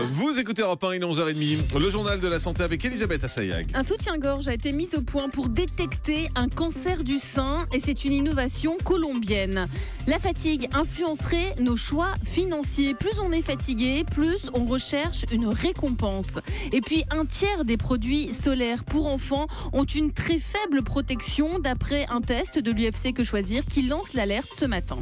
Vous écoutez Europe 1, il est 11h30, le journal de la santé avec Elisabeth Assayag. Un soutien-gorge a été mis au point pour détecter un cancer du sein et c'est une innovation colombienne. La fatigue influencerait nos choix financiers. Plus on est fatigué, plus on recherche une récompense. Et puis un tiers des produits solaires pour enfants ont une très faible protection d'après un test de l'UFC Que Choisir qui lance l'alerte ce matin.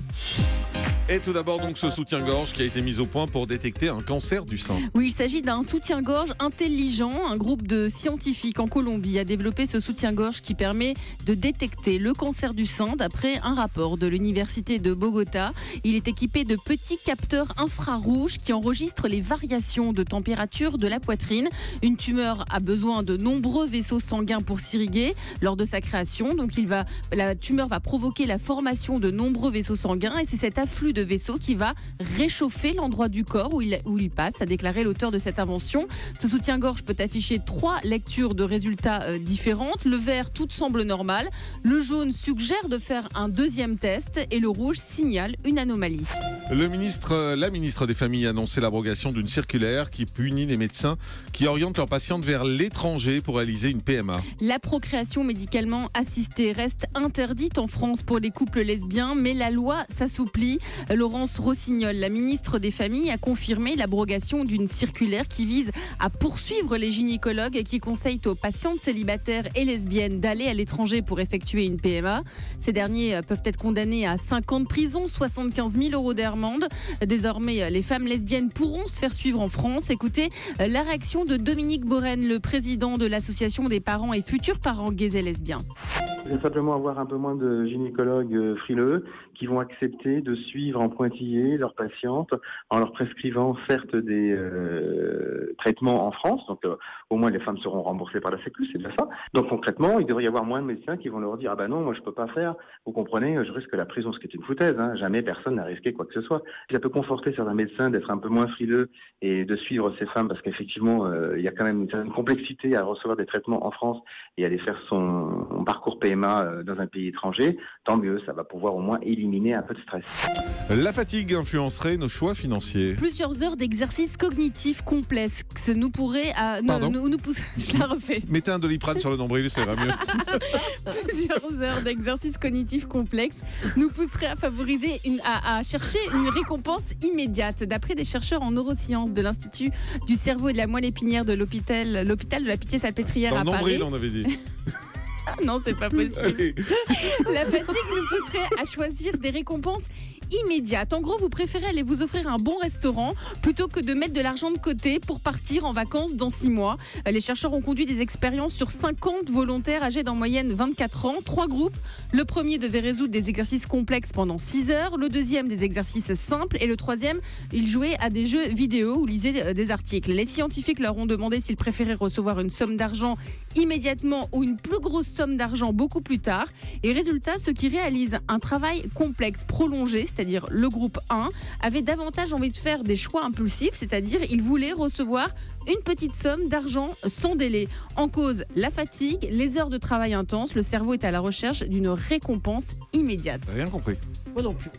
Et tout d'abord donc ce soutien-gorge qui a été mis au point pour détecter un cancer du sein. Oui, il s'agit d'un soutien-gorge intelligent. Un groupe de scientifiques en Colombie a développé ce soutien-gorge qui permet de détecter le cancer du sein d'après un rapport de l'université de Bogota. Il est équipé de petits capteurs infrarouges qui enregistrent les variations de température de la poitrine. Une tumeur a besoin de nombreux vaisseaux sanguins pour s'irriguer lors de sa création. Donc la tumeur va provoquer la formation de nombreux vaisseaux sanguins et c'est cet afflux de vaisseaux qui va réchauffer l'endroit du corps où il passe, a déclaré l'auteur de cette invention. Ce soutien-gorge peut afficher 3 lectures de résultats différentes. Le vert, tout semble normal. Le jaune suggère de faire un deuxième test et le rouge signale une anomalie. La ministre des Familles a annoncé l'abrogation d'une circulaire qui punit les médecins qui orientent leurs patientes vers l'étranger pour réaliser une PMA. La procréation médicalement assistée reste interdite en France pour les couples lesbiens, mais la loi s'assouplit. Laurence Rossignol, la ministre des Familles, a confirmé l'abrogation d'une circulaire qui vise à poursuivre les gynécologues qui conseillent aux patientes célibataires et lesbiennes d'aller à l'étranger pour effectuer une PMA. Ces derniers peuvent être condamnés à 5 ans de prison, 75 000 € d'amende. Désormais, les femmes lesbiennes pourront se faire suivre en France. Écoutez la réaction de Dominique Borène, le président de l'association des parents et futurs parents gays et lesbiens. Il va simplement avoir un peu moins de gynécologues frileux qui vont accepter de suivre en pointillé leurs patientes en leur prescrivant certes des traitements en France. Donc au moins les femmes seront remboursées par la Sécu, c'est bien ça. Donc concrètement, il devrait y avoir moins de médecins qui vont leur dire « Ah ben non, moi je peux pas faire, vous comprenez, je risque la prison », ce qui est une foutaise. Jamais personne n'a risqué quoi que ce soit. Ça peut conforter certains médecins d'être un peu moins frileux et de suivre ces femmes parce qu'effectivement, il y a quand même une certaine complexité à recevoir des traitements en France et aller faire son parcours PMA dans un pays étranger. Tant mieux, ça va pouvoir au moins éliminer un peu de stress. La fatigue influencerait nos choix financiers. Plusieurs heures d'exercice cognitif complexes nous pourraient nous pousser. Je la refais. Mettez un Doliprane sur le nombril, ça ira mieux. Plusieurs heures d'exercice cognitif complexe nous pousseraient à favoriser à chercher une récompense immédiate. D'après des chercheurs en neurosciences de l'Institut du cerveau et de la moelle épinière de l'hôpital de la Pitié-Salpêtrière à Paris. Nombril, on avait dit. Non, c'est pas possible. La fatigue nous pousserait à choisir des récompenses immédiates. En gros, vous préférez aller vous offrir un bon restaurant plutôt que de mettre de l'argent de côté pour partir en vacances dans 6 mois. Les chercheurs ont conduit des expériences sur 50 volontaires âgés d'en moyenne 24 ans. 3 groupes. Le premier devait résoudre des exercices complexes pendant 6 heures. Le deuxième, des exercices simples. Et le troisième, ils jouaient à des jeux vidéo ou lisaient des articles. Les scientifiques leur ont demandé s'ils préféraient recevoir une somme d'argent immédiatement ou une plus grosse somme d'argent beaucoup plus tard. Et résultat, ceux qui réalisent un travail complexe prolongé, c'est-à-dire le groupe 1, avait davantage envie de faire des choix impulsifs, c'est-à-dire ils voulaient recevoir une petite somme d'argent sans délai. En cause, la fatigue, les heures de travail intense, le cerveau est à la recherche d'une récompense immédiate. T'as rien compris. Moi non plus.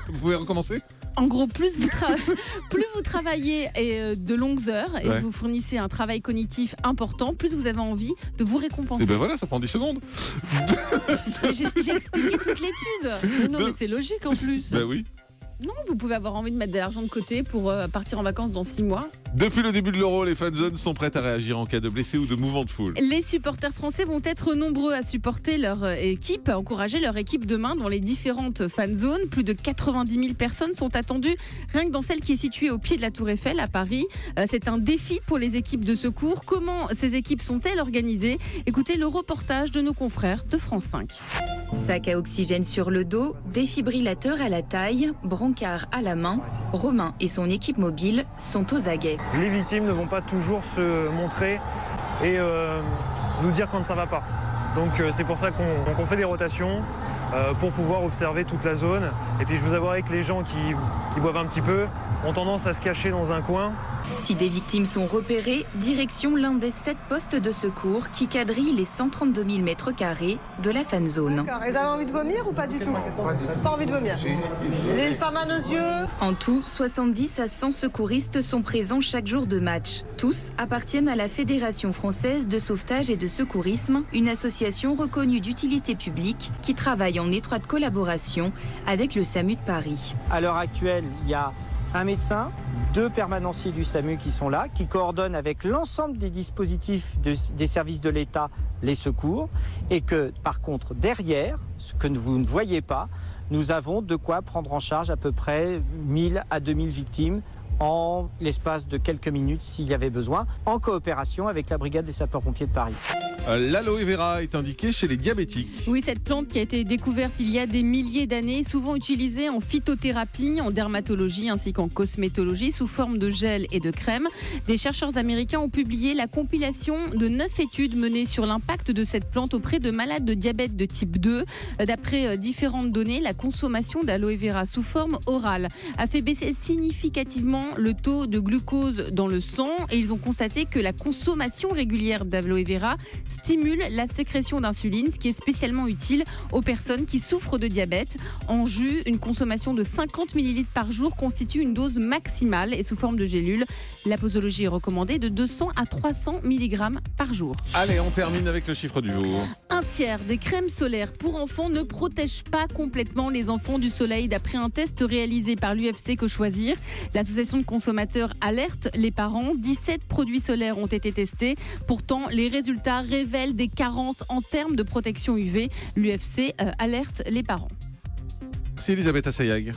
Vous pouvez recommencer ? En gros, plus vous travaillez de longues heures et vous fournissez un travail cognitif important, plus vous avez envie de vous récompenser. Et ben voilà, ça prend 10 secondes. J'ai expliqué toute l'étude. Non, mais c'est logique en plus. Ben oui. Non, vous pouvez avoir envie de mettre de l'argent de côté pour partir en vacances dans 6 mois. Depuis le début de l'Euro, les fanzones sont prêtes à réagir en cas de blessés ou de mouvement de foule. Les supporters français vont être nombreux à supporter leur équipe, à encourager leur équipe demain dans les différentes fanzones. Plus de 90 000 personnes sont attendues, rien que dans celle qui est située au pied de la Tour Eiffel à Paris. C'est un défi pour les équipes de secours. Comment ces équipes sont-elles organisées ? Écoutez le reportage de nos confrères de France 5. Sac à oxygène sur le dos, défibrillateur à la taille, brancard à la main, Romain et son équipe mobile sont aux aguets. Les victimes ne vont pas toujours se montrer et nous dire quand ça ne va pas. Donc c'est pour ça qu'on fait des rotations pour pouvoir observer toute la zone. Et puis je vous avouerai que les gens qui boivent un petit peu ont tendance à se cacher dans un coin Si des victimes sont repérées, direction l'un des 7 postes de secours qui quadrillent les 132 000 mètres carrés de la fan zone. D'accord. Vous avez envie de vomir ou pas du tout? Pas envie de vomir. Les pas mal aux yeux. En tout, 70 à 100 secouristes sont présents chaque jour de match. Tous appartiennent à la Fédération française de sauvetage et de secourisme, une association reconnue d'utilité publique qui travaille en étroite collaboration avec le SAMU de Paris. À l'heure actuelle, il y a un médecin, 2 permanenciers du SAMU qui sont là, qui coordonnent avec l'ensemble des dispositifs des services de l'État, les secours, et que par contre derrière, ce que vous ne voyez pas, nous avons de quoi prendre en charge à peu près 1000 à 2000 victimes en l'espace de quelques minutes s'il y avait besoin, en coopération avec la brigade des sapeurs-pompiers de Paris. L'aloe vera est indiqué chez les diabétiques. Oui, cette plante qui a été découverte il y a des milliers d'années, souvent utilisée en phytothérapie, en dermatologie ainsi qu'en cosmétologie sous forme de gel et de crème. Des chercheurs américains ont publié la compilation de 9 études menées sur l'impact de cette plante auprès de malades de diabète de type 2. D'après différentes données, la consommation d'aloe vera sous forme orale a fait baisser significativement le taux de glucose dans le sang et ils ont constaté que la consommation régulière d'aloe vera stimule la sécrétion d'insuline, ce qui est spécialement utile aux personnes qui souffrent de diabète. En jus, une consommation de 50 ml par jour constitue une dose maximale et sous forme de gélule. La posologie est recommandée de 200 à 300 mg par jour. Allez, on termine avec le chiffre du jour. Un tiers des crèmes solaires pour enfants ne protègent pas complètement les enfants du soleil d'après un test réalisé par l'UFC Que Choisir. L'association de consommateurs alerte les parents. 17 produits solaires ont été testés. Pourtant, les résultats révèlent des carences en termes de protection UV. L'UFC alerte les parents. C'est Elisabeth Assayag.